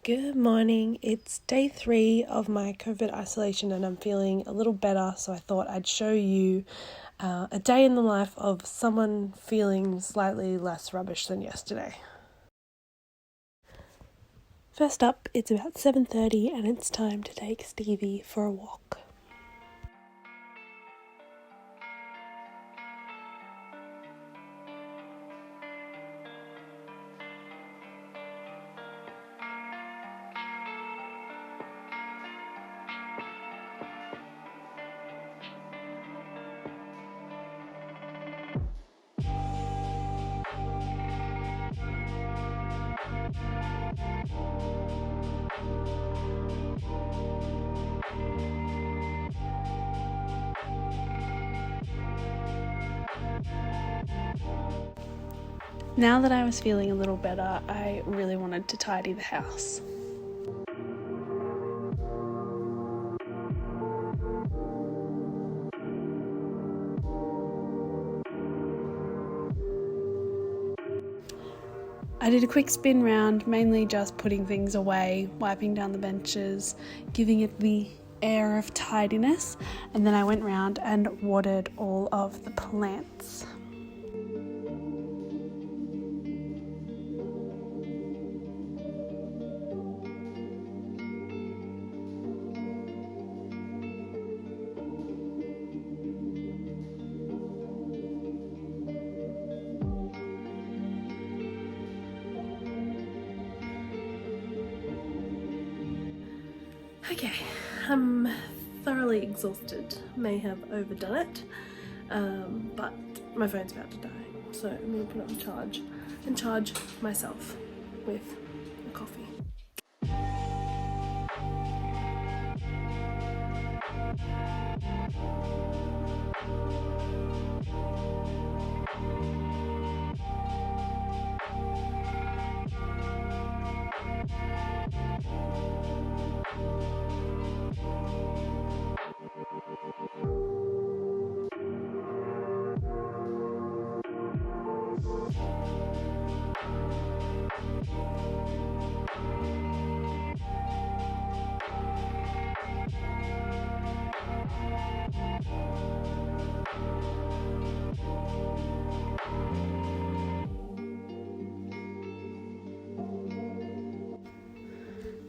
Good morning. It's day 3 of my COVID isolation and I'm feeling a little better, so I thought I'd show you a day in the life of someone feeling slightly less rubbish than yesterday. First up, it's about 7:30 and it's time to take Stevie for a walk. Now that I was feeling a little better, I really wanted to tidy the house. I did a quick spin round, mainly just putting things away, wiping down the benches, giving it the air of tidiness, and then I went round and watered all of the plants. Okay, I'm thoroughly exhausted, may have overdone it, but my phone's about to die, so I'm going to put it on charge and charge myself with a coffee.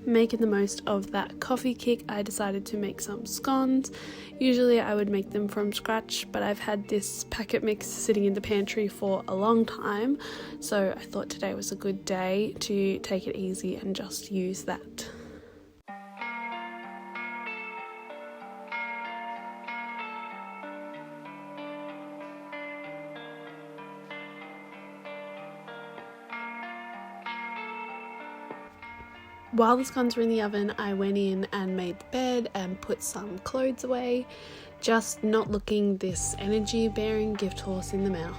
Making the most of that coffee kick, I decided to make some scones. Usually I would make them from scratch, but I've had this packet mix sitting in the pantry for a long time, so I thought today was a good day to take it easy and just use that. While the scones were in the oven, I went in and made the bed and put some clothes away, just not looking this energy-bearing gift horse in the mouth.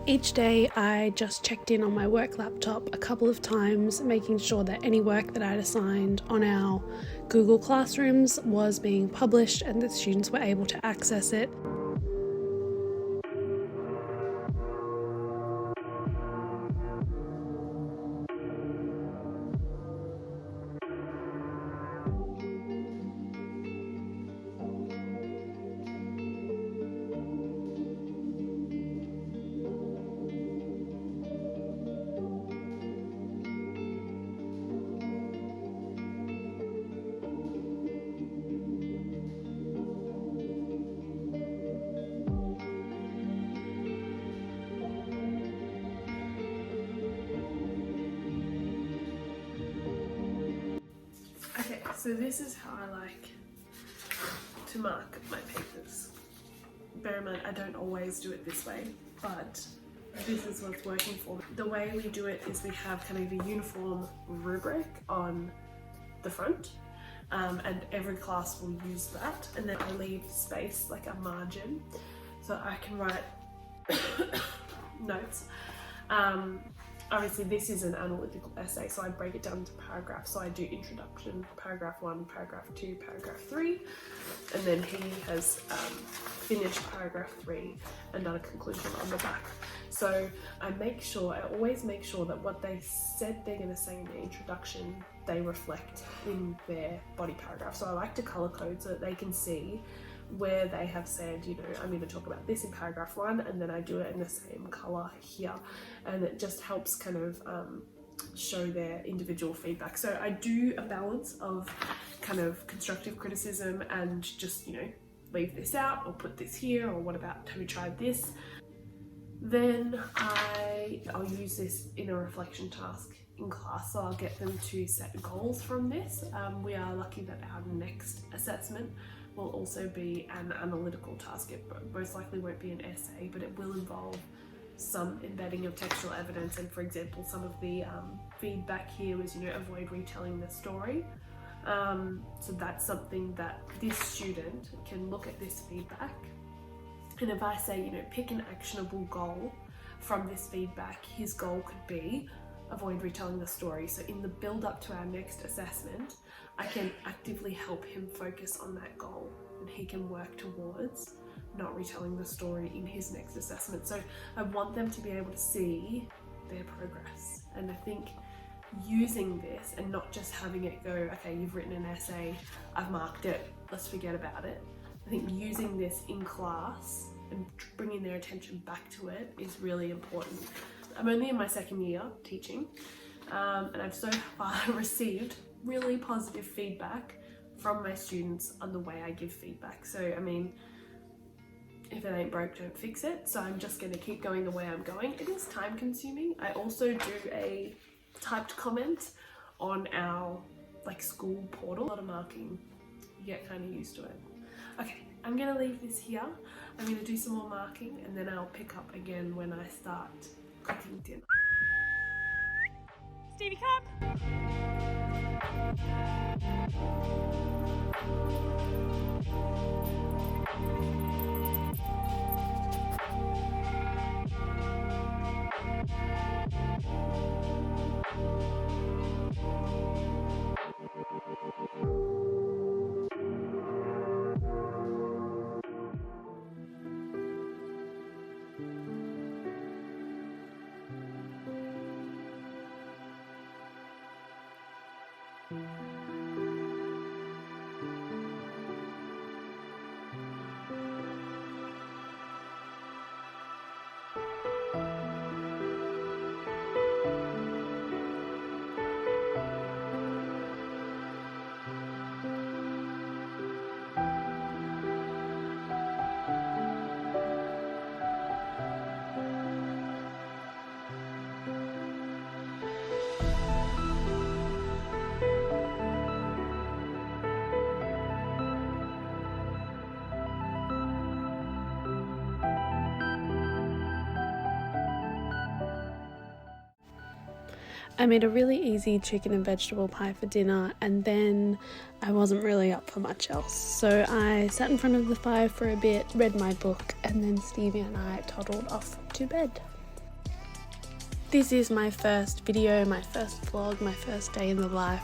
Each day I just checked in on my work laptop a couple of times, making sure that any work that I'd assigned on our Google Classrooms was being published and that students were able to access it. Okay, so this is how I like to mark my papers. Bear in mind, I don't always do it this way, but this is what's working for me. The way we do it is we have kind of a uniform rubric on the front, and every class will use that, and then I leave space, like a margin, so I can write notes. obviously this is an analytical essay, so I break it down into paragraphs. So I do introduction, paragraph 1, paragraph 2, paragraph 3, and then he has finished paragraph 3 and done a conclusion on the back. So I always make sure that what they said they're going to say in the introduction, they reflect in their body paragraph. So I like to color code so that they can see where they have said, you know, I'm going to talk about this in paragraph 1, and then I do it in the same color here, and it just helps kind of show their individual feedback. So I do a balance of kind of constructive criticism and just, you know, leave this out or put this here, or what about, have you tried this? Then I'll use this in a reflection task in class, so I'll get them to set goals from this. We are lucky that our next assessment will also be an analytical task. It most likely won't be an essay, but it will involve some embedding of textual evidence. And for example, some of the feedback here was, you know, avoid retelling the story. So that's something that this student can look at this feedback. And if I say, you know, pick an actionable goal from this feedback, his goal could be avoid retelling the story. So in the build up to our next assessment, I can actively help him focus on that goal, and he can work towards not retelling the story in his next assessment. So I want them to be able to see their progress. And I think using this and not just having it go, okay, you've written an essay, I've marked it, let's forget about it. I think using this in class and bringing their attention back to it is really important. I'm only in my second year teaching, and I've so far received really positive feedback from my students on the way I give feedback. So, I mean, if it ain't broke, don't fix it. So I'm just going to keep going the way I'm going. It is time consuming. I also do a typed comment on our school portal. A lot of marking, you get kind of used to it. Okay, I'm going to leave this here. I'm going to do some more marking, and then I'll pick up again when I start cooking dinner. Stevie, come! I made a really easy chicken and vegetable pie for dinner, and then I wasn't really up for much else. So I sat in front of the fire for a bit, read my book, and then Stevie and I toddled off to bed. This is my first video, my first vlog, my first day in the life.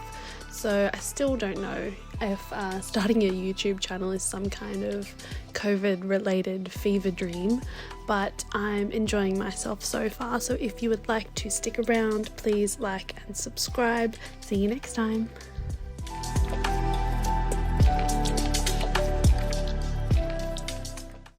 So I still don't know if starting a YouTube channel is some kind of COVID related fever dream, but I'm enjoying myself so far. So if you would like to stick around, please like and subscribe. See you next time.